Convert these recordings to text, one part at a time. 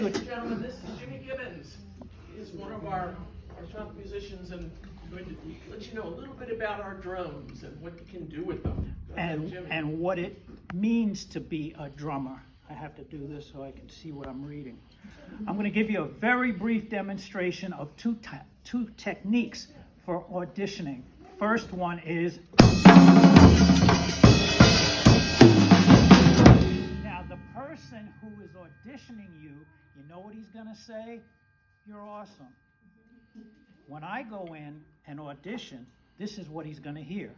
Ladies and gentlemen, this is Jimmy Gibbons. He is one of our trumpet musicians, and I'm going to let you know a little bit about our drums and what you can do with them. And what it means to be a drummer. I have to do this so I can see what I'm reading. I'm going to give you a very brief demonstration of two techniques for auditioning. First one is, now the person who is auditioning you, you know what he's going to say? You're awesome. When I go in and audition, this is what he's going to hear.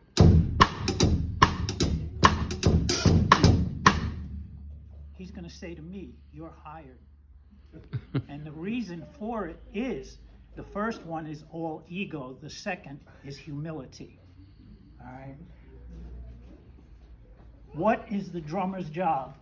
He's going to say to me, you're hired. And the reason for it is, the first one is all ego. The second is humility. All right? What is the drummer's job?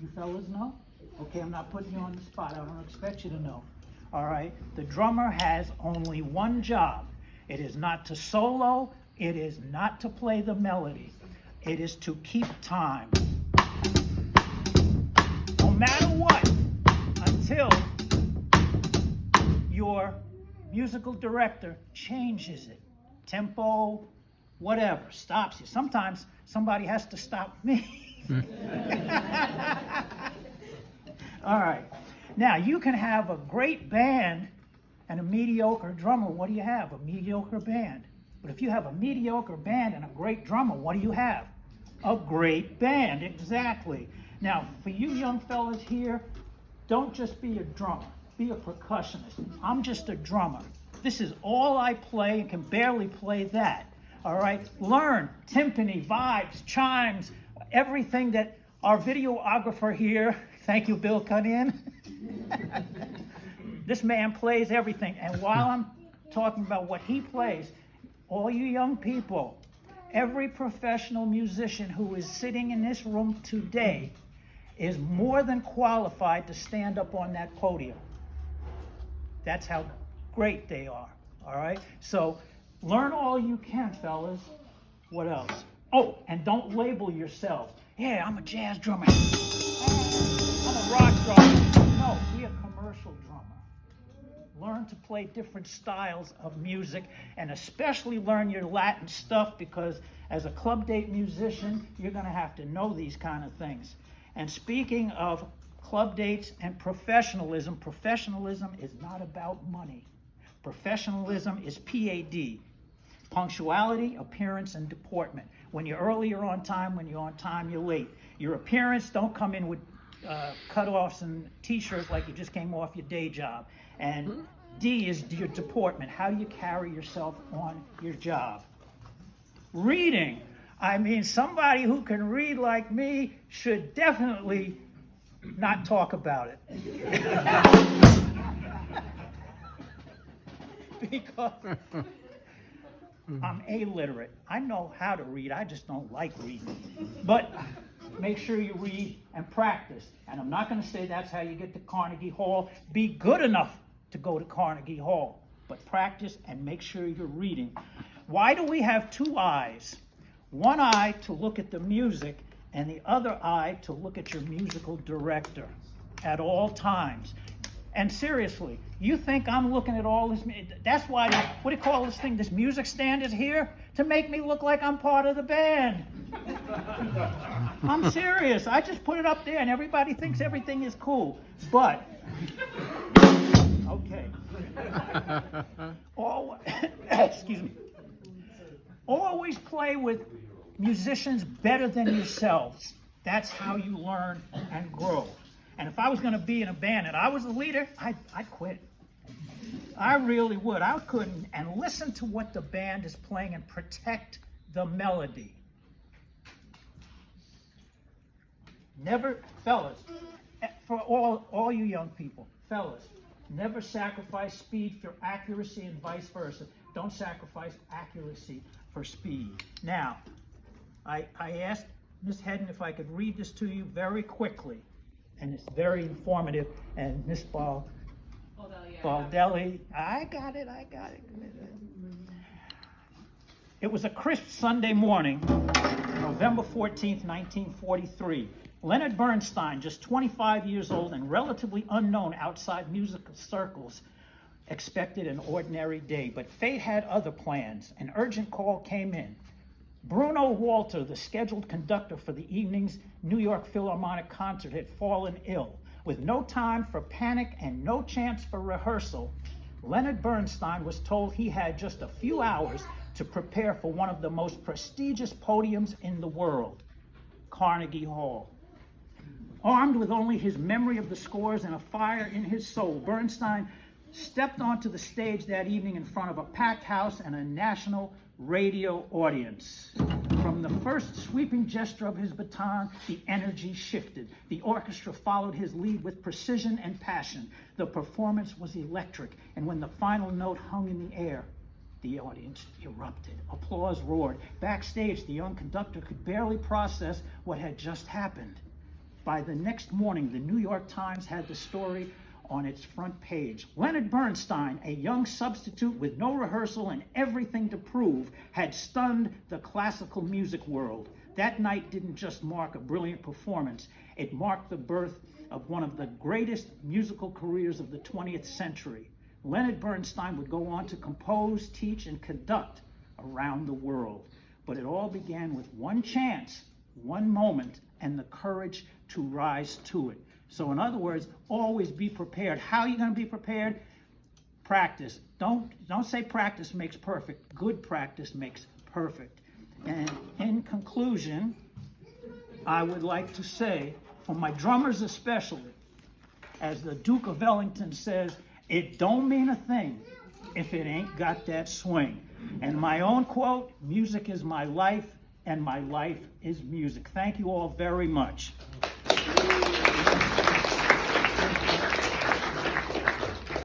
You fellas know? Okay, I'm not putting you on the spot. I don't expect you to know. All right? The drummer has only one job. It is not to solo. It is not to play the melody. It is to keep time. No matter what, until your musical director changes it. Tempo, whatever, stops you. Sometimes somebody has to stop me. All right. Now, you can have a great band and a mediocre drummer. What do you have? A mediocre band. But if you have a mediocre band and a great drummer, what do you have? A great band, exactly. Now, for you young fellas here, don't just be a drummer. Be a percussionist. I'm just a drummer. This is all I play and can barely play that. All right? Learn timpani, vibes, chimes, everything that our videographer here, thank you, Bill, cut in. This man plays everything. And while I'm talking about what he plays, all you young people, every professional musician who is sitting in this room today is more than qualified to stand up on that podium. That's how great they are, all right? So learn all you can, fellas. What else? Oh, and don't label yourself. Yeah, I'm a jazz drummer. I'm a rock drummer. No, be a commercial drummer. Learn to play different styles of music, and especially learn your Latin stuff, because as a club date musician, you're going to have to know these kind of things. And speaking of club dates and professionalism, professionalism is not about money. Professionalism is PAD. Punctuality, appearance, and deportment. When you're early, you're on time. When you're on time, you're late. Your appearance, don't come in with cutoffs and t-shirts like you just came off your day job. And D is your deportment. How do you carry yourself on your job? Reading. I mean, somebody who can read like me should definitely not talk about it. Because I'm illiterate. I know how to read, I just don't like reading. But make sure you read and practice. And I'm not going to say that's how you get to Carnegie Hall. Be good enough to go to Carnegie Hall. But practice and make sure you're reading. Why do we have two eyes? One eye to look at the music, and the other eye to look at your musical director at all times. And seriously, you think I'm looking at all this? That's why, what do you call this thing? This music stand is here to make me look like I'm part of the band. I'm serious. I just put it up there, and everybody thinks everything is cool. But, okay. Excuse me. Always play with musicians better than yourselves. That's how you learn and grow. And if I was going to be in a band and I was the leader, I'd quit. I really would. I couldn't. And listen to what the band is playing and protect the melody. Never, fellas, for all you young people, fellas, never sacrifice speed for accuracy and vice versa. Don't sacrifice accuracy for speed. Now, I asked Miss Hedden if I could read this to you very quickly, and it's very informative. And Miss Baldelli, I got it. It was a crisp Sunday morning. November 14th, 1943. Leonard Bernstein, just 25 years old and relatively unknown outside musical circles, expected an ordinary day, but fate had other plans. An urgent call came in. Bruno Walter, the scheduled conductor for the evening's New York Philharmonic concert, had fallen ill. With no time for panic and no chance for rehearsal, Leonard Bernstein was told he had just a few hours to prepare for one of the most prestigious podiums in the world, Carnegie Hall. Armed with only his memory of the scores and a fire in his soul, Bernstein stepped onto the stage that evening in front of a packed house and a national radio audience. From the first sweeping gesture of his baton, the energy shifted. The orchestra followed his lead with precision and passion. The performance was electric, and when the final note hung in the air, the audience erupted. Applause roared. Backstage, the young conductor could barely process what had just happened. By the next morning, the New York Times had the story on its front page. Leonard Bernstein, a young substitute with no rehearsal and everything to prove, had stunned the classical music world. That night didn't just mark a brilliant performance, it marked the birth of one of the greatest musical careers of the 20th century. Leonard Bernstein would go on to compose, teach, and conduct around the world. But it all began with one chance, one moment, and the courage to rise to it. So in other words, always be prepared. How are you going to be prepared? Practice. Don't say practice makes perfect. Good practice makes perfect. And in conclusion, I would like to say, for my drummers especially, as the Duke of Ellington says, it don't mean a thing if it ain't got that swing. And my own quote, music is my life, and my life is music. Thank you all very much.